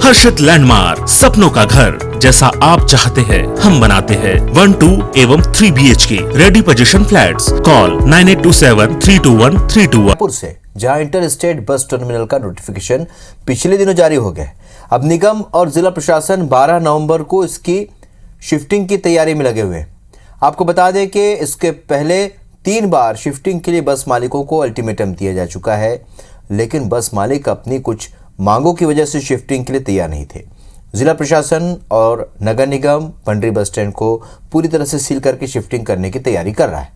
हर्षित landmark, सपनों का घर जैसा आप चाहते हैं हम बनाते हैं। 1, 2 एवं 3 BHK ready position flats. Call 9827321321। से जहां इंटर स्टेट बस टर्मिनल का नोटिफिकेशन पिछले दिनों जारी हो गया। अब निगम और जिला प्रशासन 12 नवंबर को इसकी शिफ्टिंग की तैयारी में लगे हुए हैं। आपको बता दें कि इसके पहले 3 बार शिफ्टिंग के लिए बस मालिकों को अल्टीमेटम दिया जा चुका है, लेकिन बस मालिक अपनी कुछ मांगों की वजह से शिफ्टिंग के लिए तैयार नहीं थे। जिला प्रशासन और नगर निगम पंडरी बस स्टैंड को पूरी तरह से सील करके शिफ्टिंग करने की तैयारी कर रहा है।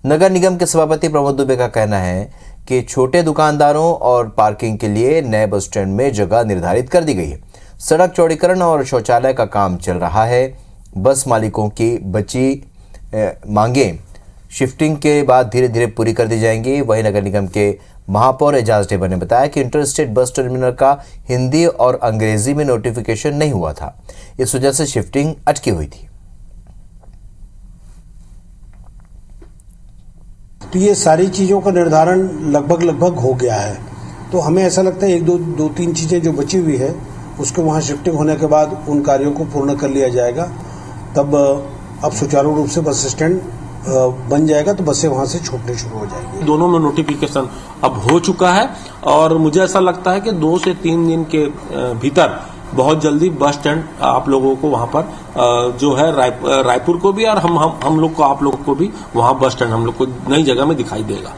नगर निगम के सभापति प्रमोद दुबे का कहना है कि छोटे दुकानदारों और पार्किंग के लिए नए बस स्टैंड में जगह निर्धारित कर दी गई है। सड़क चौड़ीकरण और शौचालय का काम चल रहा है। बस मालिकों की बची मांगें शिफ्टिंग के बाद धीरे धीरे पूरी कर दी जाएंगी। वहीं नगर निगम के महापौर एजाज ढेबर ने बताया कि इंटर स्टेट बस टर्मिनल का हिंदी और अंग्रेजी में नोटिफिकेशन नहीं हुआ था, इस वजह से शिफ्टिंग अटकी हुई थी। तो ये सारी चीजों का निर्धारण लगभग हो गया है। तो हमें ऐसा लगता है 1-2-3 चीजें जो बची हुई है उसको वहां शिफ्टिंग होने के बाद उन कार्यों को पूर्ण कर लिया जाएगा। तब अब सुचारू रूप से बस स्टैंड बन जाएगा, तो बसें वहां से छूटने शुरू हो जाएंगी। दोनों में नोटिफिकेशन अब हो चुका है और मुझे ऐसा लगता है कि 2 से 3 दिन के भीतर बहुत जल्दी बस स्टैंड आप लोगों को वहां पर जो है रायपुर को भी और हम लोग को आप लोग को भी वहां बस स्टैंड हम लोग को नई जगह में दिखाई देगा।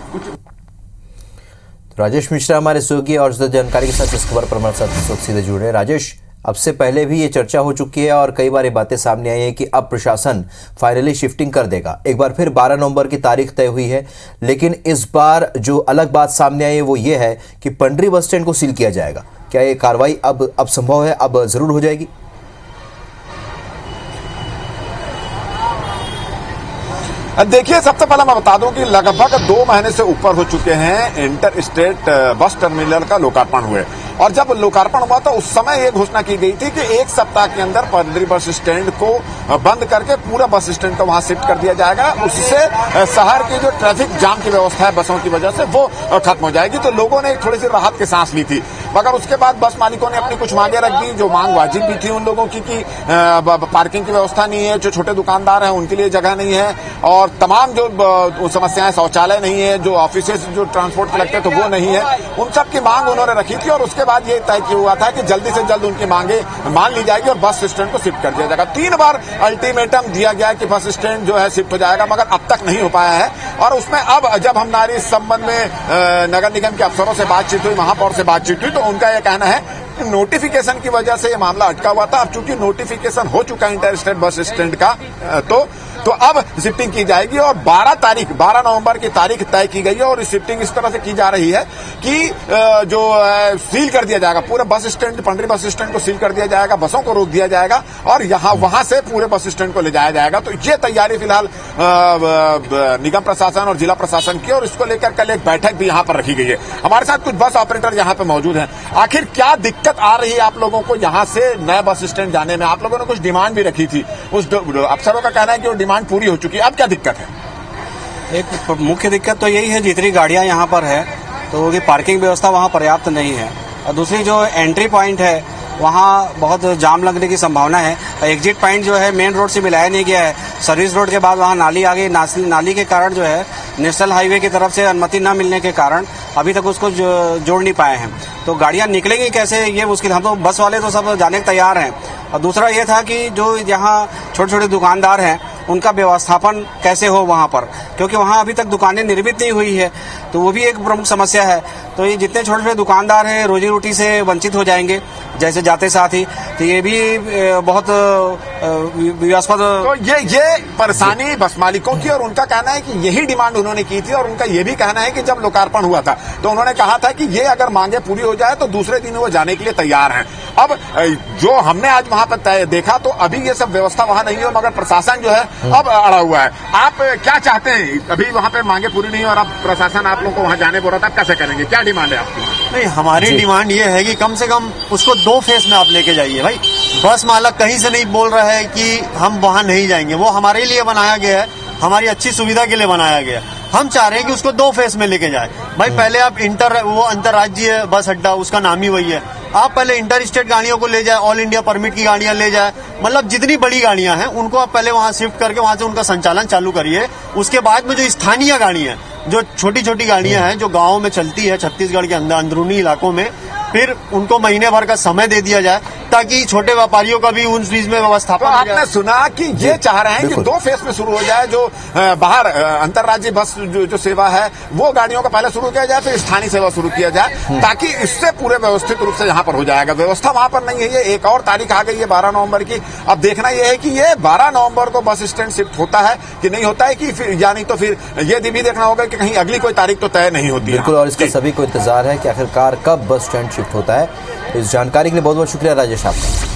राजेश मिश्रा हमारे सहयोगी और ज्यादा जानकारी के साथ इस खबर पर हमारे साथ इस वक्त सीधे जुड़े। राजेश, अब से पहले भी ये चर्चा हो चुकी है और कई बार ये बातें सामने आई है कि अब प्रशासन फाइनली शिफ्टिंग कर देगा। एक बार फिर 12 नवंबर की तारीख तय हुई है, लेकिन इस बार जो अलग बात सामने आई है वो ये है कि पंडरी बस स्टैंड को सील किया जाएगा। क्या ये कार्रवाई अब संभव है, अब जरूर हो जाएगी? देखिए, सबसे पहले मैं बता दूं कि लगभग 2 महीने से ऊपर हो चुके हैं इंटर स्टेट बस टर्मिनल का लोकार्पण हुए, और जब लोकार्पण हुआ तो उस समय ये घोषणा की गई थी कि 1 सप्ताह के अंदर पंडरी बस स्टैंड को बंद करके पूरा बस स्टैंड को वहां शिफ्ट कर दिया जाएगा। उससे शहर की जो ट्रैफिक जाम की व्यवस्था है बसों की वजह से वो खत्म हो जाएगी। तो लोगों ने थोड़ी सी राहत की सांस ली थी, मगर उसके बाद बस मालिकों ने अपनी कुछ मांगे रख दी, जो मांग वाजिब भी थी उन लोगों की कि पार्किंग की व्यवस्था नहीं है, जो छोटे दुकानदार हैं उनके लिए जगह नहीं है, और तमाम जो समस्याएं, शौचालय नहीं है, जो ऑफिस जो ट्रांसपोर्ट के लगते हैं तो वो नहीं है, उन सब की मांग उन्होंने रखी थी। और उसके बाद ये तय किया हुआ था कि जल्दी से जल्द उनकी मांगे मान ली जाएगी और बस स्टैंड को शिफ्ट कर दिया जाएगा। 3 बार अल्टीमेटम दिया गया कि बस स्टैंड जो है शिफ्ट हो जाएगा, मगर अब तक नहीं हो पाया है। और उसमें अब जब हमारी इस संबंध में नगर निगम के अफसरों से बातचीत हुई, महापौर से बातचीत हुई, तो उनका यह कहना है नोटिफिकेशन की वजह से ये मामला अटका हुआ था। अब चूंकि नोटिफिकेशन हो चुका है इंटर स्टेट बस स्टैंड का, तो अब शिफ्टिंग की जाएगी और 12 नवंबर की तारीख तय की गई है। और शिफ्टिंग इस तरह से की जा रही है कि जो सील कर दिया जाएगा पूरा bus stand, Pandri bus stand को सील कर दिया जाएगा, बसों को रोक दिया जाएगा और वहां से पूरे बस स्टैंड को ले जाया जाएगा। तो ये तैयारी फिलहाल निगम प्रशासन और जिला प्रशासन की, और इसको लेकर कल एक बैठक भी यहाँ पर रखी गई है। हमारे साथ कुछ बस ऑपरेटर यहाँ पे मौजूद हैं। आखिर क्या दिक्कत आ रही है आप लोगों को यहाँ से नए बस स्टैंड जाने में? आप लोगों ने कुछ डिमांड भी रखी थी, उस अफसरों का कहना है कि वो डिमांड पूरी हो चुकी है, अब क्या दिक्कत है? एक मुख्य दिक्कत तो यही है, जितनी गाड़ियां यहाँ पर है तो उनकी पार्किंग व्यवस्था वहाँ पर्याप्त नहीं है, और दूसरी जो एंट्री पॉइंट है वहाँ बहुत जाम लगने की संभावना है। एग्जिट पॉइंट जो है मेन रोड से मिलाया नहीं गया है, सर्विस रोड के बाद वहाँ नाली आ गई। नाली के कारण जो है नेशनल हाईवे की तरफ से अनुमति न मिलने के कारण अभी तक उसको जोड़ नहीं पाए हैं। तो गाड़ियाँ निकलेंगी कैसे, ये मुश्किल। हम तो बस वाले तो सब जाने को तैयार हैं। और दूसरा ये था कि जो यहाँ छोटे छोटे दुकानदार हैं उनका व्यवस्थापन कैसे हो वहाँ पर, क्योंकि वहाँ अभी तक दुकानें निर्मित नहीं हुई है, तो वो भी एक प्रमुख समस्या है। तो ये जितने छोटे छोटे दुकानदार हैं रोजी रोटी से वंचित हो जाएंगे जैसे जाते साथ ही, तो ये भी बहुत विवादास्पद। तो ये परेशानी बस मालिकों की, और उनका कहना है कि यही डिमांड उन्होंने की थी। और उनका ये भी कहना है कि जब लोकार्पण हुआ था तो उन्होंने कहा था कि ये अगर मांगे पूरी हो जाए तो दूसरे दिन वो जाने के लिए तैयार हैं। अब जो हमने आज वहां पर देखा तो अभी ये सब व्यवस्था वहां नहीं है, मगर प्रशासन जो है अब अड़ा हुआ है। आप क्या चाहते हैं? अभी वहां पे मांगे पूरी नहीं है और अब प्रशासन आप लोगों को वहां जाने बोल रहा था, आप कैसे करेंगे? क्या डिमांड है आपकी? नहीं, हमारी डिमांड ये है कि कम से कम उसको 2 फेज में आप लेके जाइए भाई। बस मालक कहीं से नहीं बोल रहा है कि हम वहां नहीं जाएंगे, वो हमारे लिए बनाया गया है, हमारी अच्छी सुविधा के लिए बनाया गया है। हम चाह रहे हैं कि उसको 2 फेज में लेके जाए भाई। पहले आप अंतरराज्यीय बस अड्डा, उसका नाम ही वही है, आप पहले इंटर स्टेट गाड़ियों को ले जाए, ऑल इंडिया परमिट की गाड़ियां ले जाए, मतलब जितनी बड़ी गाड़ियां हैं उनको आप पहले वहां शिफ्ट करके वहां से उनका संचालन चालू करिए। उसके बाद में जो स्थानीय गाड़ियां, जो छोटी छोटी गाड़ियां हैं जो गाँव में चलती है छत्तीसगढ़ के अंदर अंदरूनी इलाकों में, फिर उनको महीने भर का समय दे दिया जाए ताकि छोटे व्यापारियों का भी उन चीज में व्यवस्थापन। तो आपने सुना कि ये चाह रहे हैं कि 2 फेज में शुरू हो जाए, जो बाहर अंतर्राज्यीय बस जो सेवा है वो गाड़ियों का पहले शुरू किया जाए, फिर स्थानीय सेवा शुरू किया जाए, ताकि इससे पूरे व्यवस्थित रूप से यहाँ पर हो जाएगा। व्यवस्था वहां पर नहीं है। ये एक और तारीख आ गई है 12 नवंबर की। अब देखना यह है कि ये 12 नवंबर को बस स्टैंड शिफ्ट होता है कि नहीं होता है, कि फिर यानी तो फिर ये भी देखना होगा कि कहीं अगली कोई तारीख तो तय नहीं होती है। बिल्कुल, और इसका सभी को इंतजार है कि आखिरकार कब बस स्टैंड शिफ्ट होता है। इस जानकारी के लिए बहुत बहुत शुक्रिया राजेश आपका।